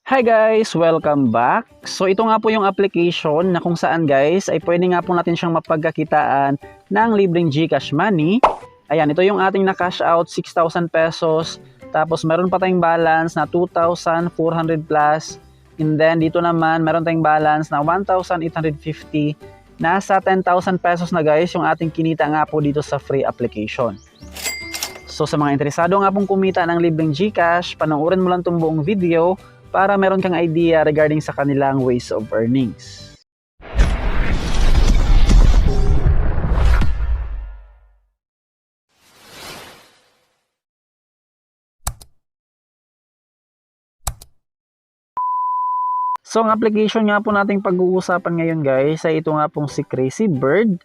Hi guys! Welcome back! So ito nga po yung application na kung saan guys ay pwede nga po natin siyang mapagkakitaan ng libreng GCash money. Ayan, ito yung ating na-cash out 6,000 pesos. Tapos meron pa tayong balance na 2,400 plus. And then dito naman meron tayong balance na 1,850. Nasa 10,000 pesos na guys yung ating kinita nga po dito sa free application. So sa mga interesado nga pong kumita ng libreng GCash, panoorin mo lang itong buong video para meron kang idea regarding sa kanilang ways of earnings. So ang application nga po nating pag-uusapan ngayon guys ay ito nga pong si Crazy Bird.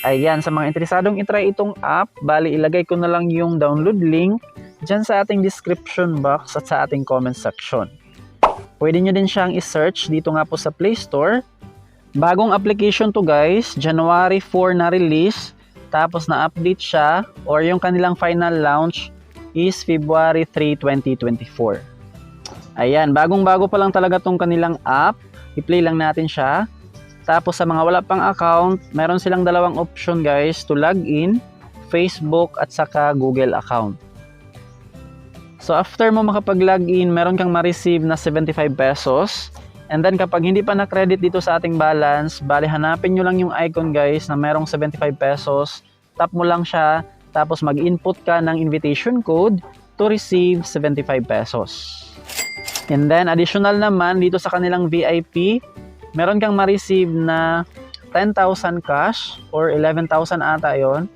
Ayan, sa mga interesadong itry itong app, bali ilagay ko na lang yung download link dyan sa ating description box at sa ating comment section. Pwede nyo din siyang i-search dito nga po sa Play Store. Bagong application to guys, January 4 na release, tapos na-update siya or yung kanilang final launch is February 3, 2024. Ayan, bagong-bago pa lang talaga tong kanilang app. I-play lang natin siya. Tapos sa mga wala pang account, meron silang dalawang option guys to log in, Facebook at saka Google account. So after mo makapag-login, meron kang ma-receive na 75 pesos. And then kapag hindi pa na-credit dito sa ating balance, bali hanapin nyo lang yung icon guys na merong 75 pesos. Tap mo lang siya, tapos mag-input ka ng invitation code to receive 75 pesos. And then additional naman dito sa kanilang VIP, meron kang ma-receive na 10,000 cash or 11,000 ata yon.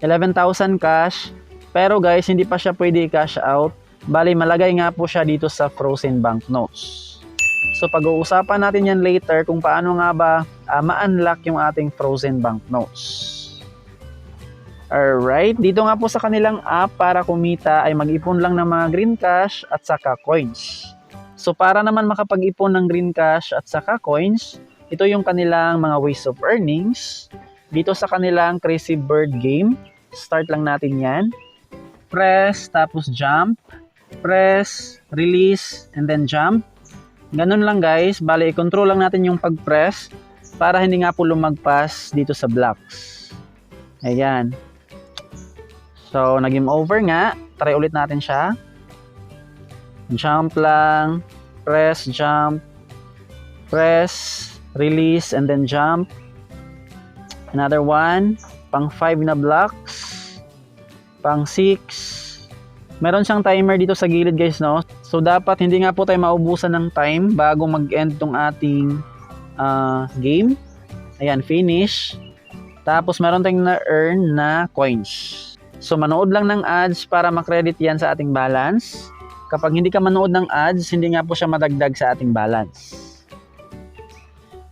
11,000 cash. Pero guys, hindi pa siya pwede i-cash out. Bali, malagay nga po siya dito sa frozen banknotes. So, pag-uusapan natin yan later kung paano nga ba ma-unlock yung ating frozen banknotes. Alright, dito nga po sa kanilang app para kumita ay mag-ipon lang ng mga green cash at saka coins. So, para naman makapag-ipon ng green cash at saka coins, ito yung kanilang mga ways of earnings. Dito sa kanilang Crazy Bird game, start lang natin yan. Press, tapos jump, press, release, and then jump. Ganun lang guys, bali i-control lang natin yung pag-press para hindi nga po lumagpas dito sa blocks. Ayan. So, nag-game over nga. Try ulit natin siya. Jump lang, press, jump, press, release, and then jump. Another one, pang 5 na blocks. Pang 6. Meron siyang timer dito sa gilid guys, no? So dapat hindi nga po tayo maubusan ng time bago mag-end tong ating game. Ayan, finish. Tapos meron tayong na-earn na coins. So manood lang ng ads para makredit yan sa ating balance. Kapag hindi ka manood ng ads, hindi nga po siya madagdag sa ating balance.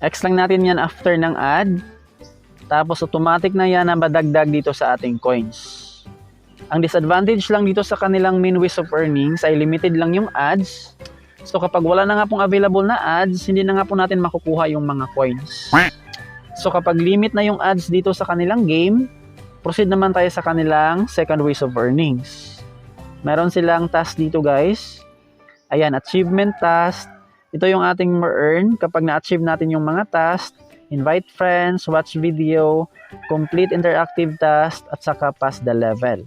X lang natin yan after ng ad. Tapos automatic na yan na madagdag dito sa ating coins. Ang disadvantage lang dito sa kanilang main ways of earnings ay limited lang yung ads. So kapag wala na nga pong available na ads, hindi na nga po natin makukuha yung mga coins. So kapag limit na yung ads dito sa kanilang game, proceed naman tayo sa kanilang second ways of earnings. Meron silang task dito guys. Ayan, achievement task. Ito yung ating ma-earn kapag na-achieve natin yung mga task. Invite friends, watch video, complete interactive task, at saka pass the level.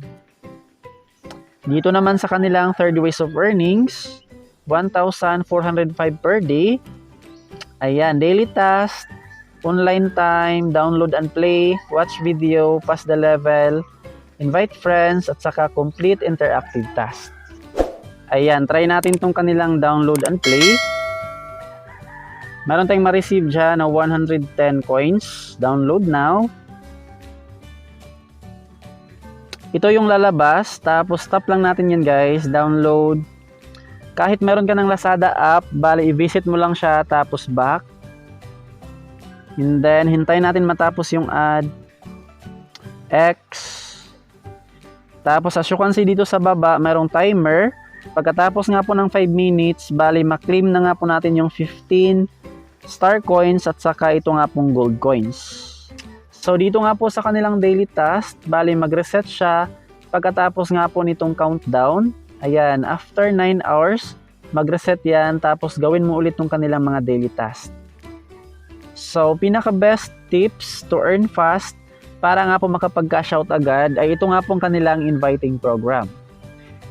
Dito naman sa kanilang third ways of earnings, 1,405 per day. Ayan, daily task, online time, download and play, watch video, pass the level, invite friends, at saka complete interactive task. Ayan, try natin tong kanilang download and play. Meron tayong ma-receive dyan na 110 coins. Download now. Ito yung lalabas. Tapos tap lang natin yan guys. Download. Kahit meron ka ng Lazada app, bali i-visit mo lang siya tapos back. And then hintayin natin matapos yung ad. X. Tapos as you can see dito sa baba, merong timer. Pagkatapos nga po ng 5 minutes, bali ma-claim na nga po natin yung 15 star coins at saka ito nga pong gold coins. So dito nga po sa kanilang daily task, bali mag-reset siya pagkatapos nga po nitong countdown. Ayan, after 9 hours, mag-reset yan, tapos gawin mo ulit yung kanilang mga daily task. So, pinaka-best tips to earn fast para nga po makapag-cash out agad ay ito nga pong kanilang inviting program.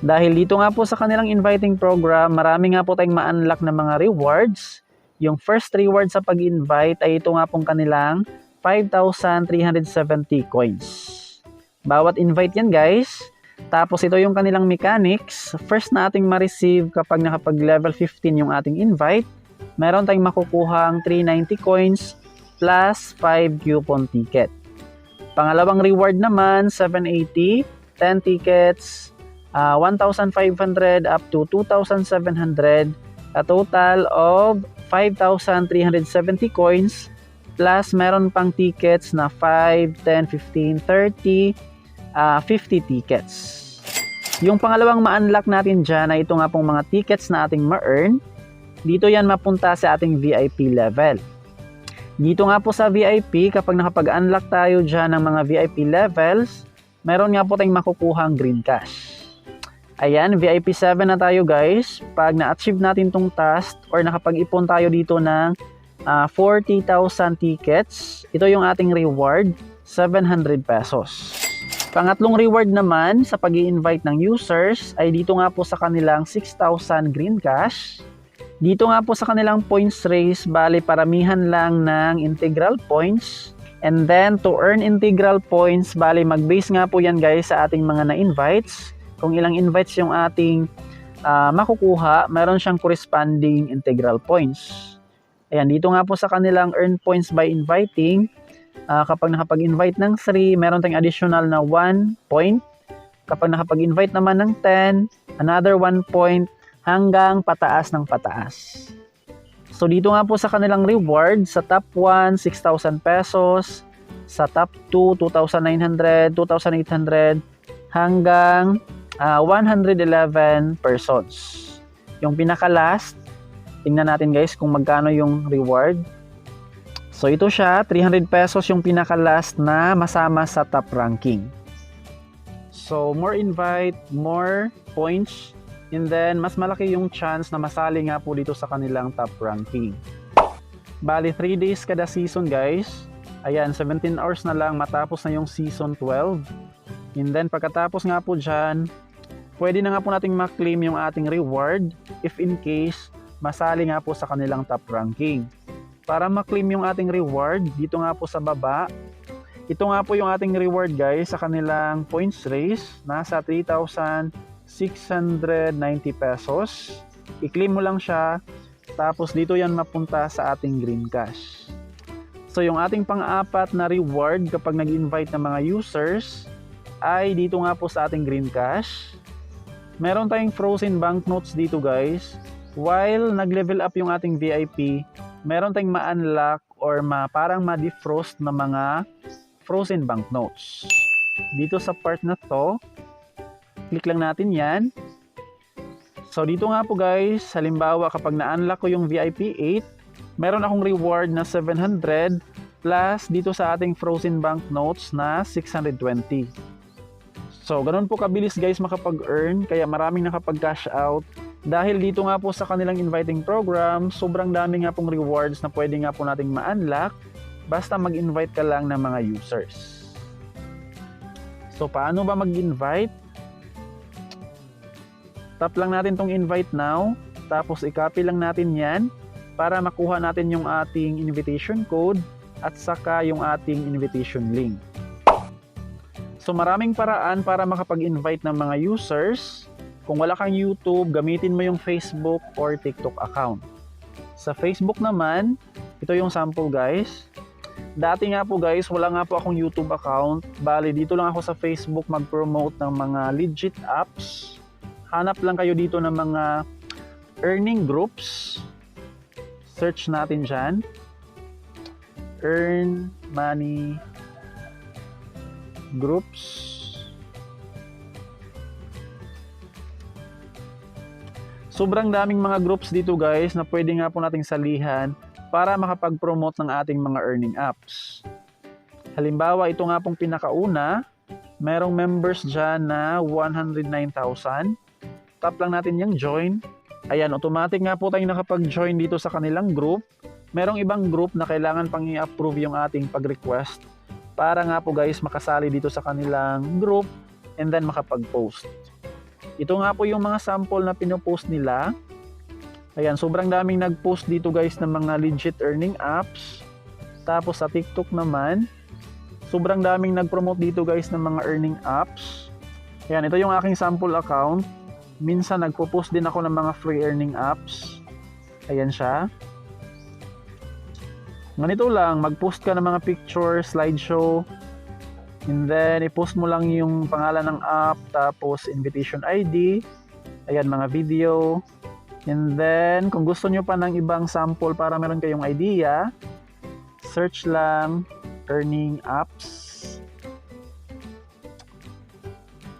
Dahil dito nga po sa kanilang inviting program, marami nga po tayong ma-unlock na mga rewards. Yung first reward sa pag-invite ay ito nga pong kanilang 5,370 coins. Bawat invite yan guys. Tapos ito yung kanilang mechanics. First na ating ma-receive kapag nakapag level 15 yung ating invite, meron tayong makukuhang 390 coins plus 5 coupon ticket. Pangalawang reward naman, 780, 10 tickets, 1,500 up to 2,700, a total of 5,370 coins, plus meron pang tickets na 5, 10, 15, 30, 50 tickets. Yung pangalawang ma-unlock natin dyan ay ito nga pong mga tickets na ating ma-earn. Dito yan mapunta sa ating VIP level. Dito nga po sa VIP, kapag nakapag-unlock tayo dyan ng mga VIP levels, meron nga po tayong makukuhang green cash. Ayan, VIP 7 na tayo guys. Pag na-achieve natin tong task or nakapag-ipon tayo dito ng 40,000 tickets, ito yung ating reward, 700 pesos. Pangatlong reward naman sa pag-i-invite ng users ay dito nga po sa kanilang 6,000 green cash. Dito nga po sa kanilang points raise, bali paramihan lang ng integral points. And then to earn integral points, bali mag-base nga po yan guys sa ating mga na-invites. Kung ilang invites yung ating makukuha, meron siyang corresponding integral points. Ayan, dito nga po sa kanilang earn points by inviting, kapag nakapag-invite ng 3, meron tayong additional na 1 point. Kapag nakapag-invite naman ng 10, another 1 point hanggang pataas ng pataas. So dito nga po sa kanilang reward, sa top 1, 6,000 pesos. Sa top 2, 2,900, 2,800, hanggang 111 persons. Yung pinaka-last, tingnan natin guys kung magkano yung reward. So ito siya, 300 pesos yung pinaka-last na masama sa top ranking. So more invite, more points, and then mas malaki yung chance na masali nga po dito sa kanilang top ranking. Bali 3 days kada season guys. Ayan, 17 hours na lang matapos na yung season 12. And then pagkatapos nga po dyan, pwede na nga po nating ma-claim yung ating reward if in case masali nga po sa kanilang top ranking. Para ma-claim yung ating reward, dito nga po sa baba, ito nga po yung ating reward guys sa kanilang points raise, nasa 3,690 pesos. I-claim mo lang siya, tapos dito yan mapunta sa ating green cash. So yung ating pang-apat na reward kapag nag-invite ng mga users, ay dito nga po sa ating green cash. Meron tayong frozen banknotes dito guys. While nag-level up yung ating VIP, meron tayong ma-unlock or parang ma-defrost na mga frozen banknotes. Dito sa part na to, click lang natin yan. So dito nga po guys, halimbawa kapag na-unlock ko yung VIP 8, meron akong reward na 700 plus dito sa ating frozen banknotes na 620. So, ganun po kabilis guys makapag-earn, kaya maraming nakapag-cash out. Dahil dito nga po sa kanilang inviting program, sobrang dami nga pong rewards na pwede nga po nating ma-unlock basta mag-invite ka lang ng mga users. So, paano ba mag-invite? Tap lang natin tong invite now, tapos i-copy lang natin yan para makuha natin yung ating invitation code at saka yung ating invitation link. So maraming paraan para makapag-invite ng mga users. Kung wala kang YouTube, gamitin mo yung Facebook or TikTok account. Sa Facebook naman, ito yung sample guys. Dati nga po guys, wala nga po akong YouTube account. Bali, dito lang ako sa Facebook mag-promote ng mga legit apps. Hanap lang kayo dito ng mga earning groups. Search natin dyan. Earn money groups. Sobrang daming mga groups dito guys na pwede nga po nating salihan para makapag-promote ng ating mga earning apps. Halimbawa, ito nga pong pinakauna, merong members dyan na 109,000. Tap lang natin yung join. Ayan, automatic nga po tayong nakapag-join dito sa kanilang group. Merong ibang group na kailangan pang i-approve yung ating pag-request para nga po guys makasali dito sa kanilang group and then makapag-post. Ito nga po yung mga sample na pinopost nila. Ayan, sobrang daming nag-post dito guys ng mga legit earning apps. Tapos sa TikTok naman, sobrang daming nag-promote dito guys ng mga earning apps. Ayan, ito yung aking sample account. Minsan nagpo-post din ako ng mga free earning apps. Ayan siya. Ganito lang, mag-post ka ng mga picture, slideshow, and then i-post mo lang yung pangalan ng app, tapos invitation ID, ayan mga video, and then kung gusto nyo pa ng ibang sample para meron kayong idea, search lang earning apps.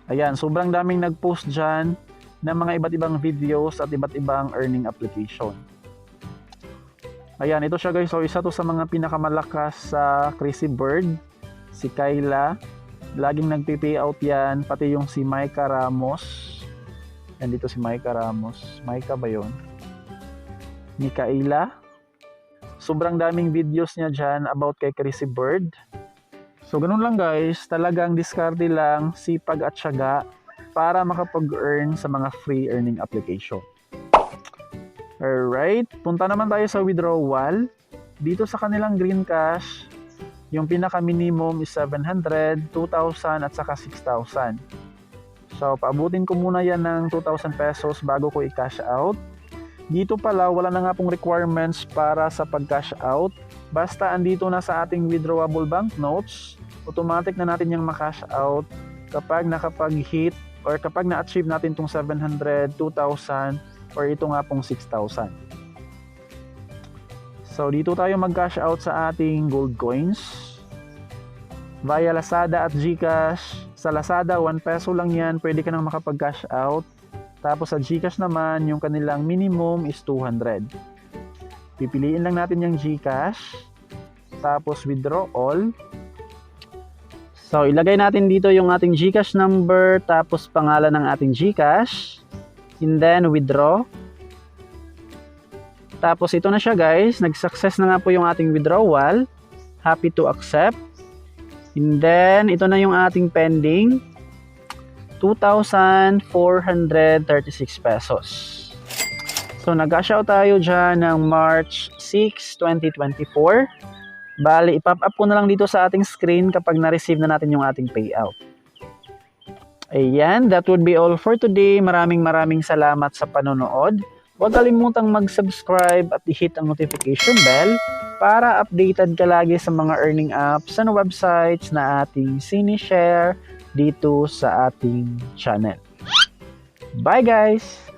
Ayan, sobrang daming nag-post dyan ng mga iba't ibang videos at iba't ibang earning application. Ayan, ito siya guys. So, isa to sa mga pinakamalakas sa Crazy Bird. Si Kayla. Laging nagpi-payout yan. Pati yung si Micah Ramos. Yan dito si Micah Ramos. Micah ba yun? Mikaela. Sobrang daming videos niya dyan about kay Crazy Bird. So, ganun lang guys. Talagang diskarte lang, sipag at syaga para makapag-earn sa mga free earning application. Alright, punta naman tayo sa withdrawal. Dito sa kanilang Green Cash, yung pinaka-minimum is 700, 2,000 at saka 6,000. So, paabutin ko muna yan ng 2,000 pesos bago ko i-cash out. Dito pala, wala na nga pong requirements para sa pag-cash out. Basta andito na sa ating withdrawable banknotes, automatic na natin yung ma-cash out kapag nakapag-hit or kapag na-achieve natin itong 700, 2,000, or ito nga pong 6,000. So, dito tayo mag-cash out sa ating gold coins. Via Lazada at GCash. Sa Lazada, 1 peso lang yan. Pwede ka nang makapag-cash out. Tapos sa GCash naman, yung kanilang minimum is 200. Pipiliin lang natin yung GCash. Tapos withdraw all. So, ilagay natin dito yung ating GCash number, tapos pangalan ng ating GCash, and then withdraw. Tapos ito na siya guys, nag-success na nga po yung ating withdrawal. Happy to accept. And then, ito na yung ating pending, 2,436 pesos. So, nag-cash out tayo dyan ng March 6, 2024. Bali, ipop up ko na lang dito sa ating screen kapag na-receive na natin yung ating payout. Ayan, that would be all for today. Maraming salamat sa panonood. Huwag kalimutang mag-subscribe at i-hit ang notification bell para updated ka lagi sa mga earning apps and websites na ating sinishare dito sa ating channel. Bye guys!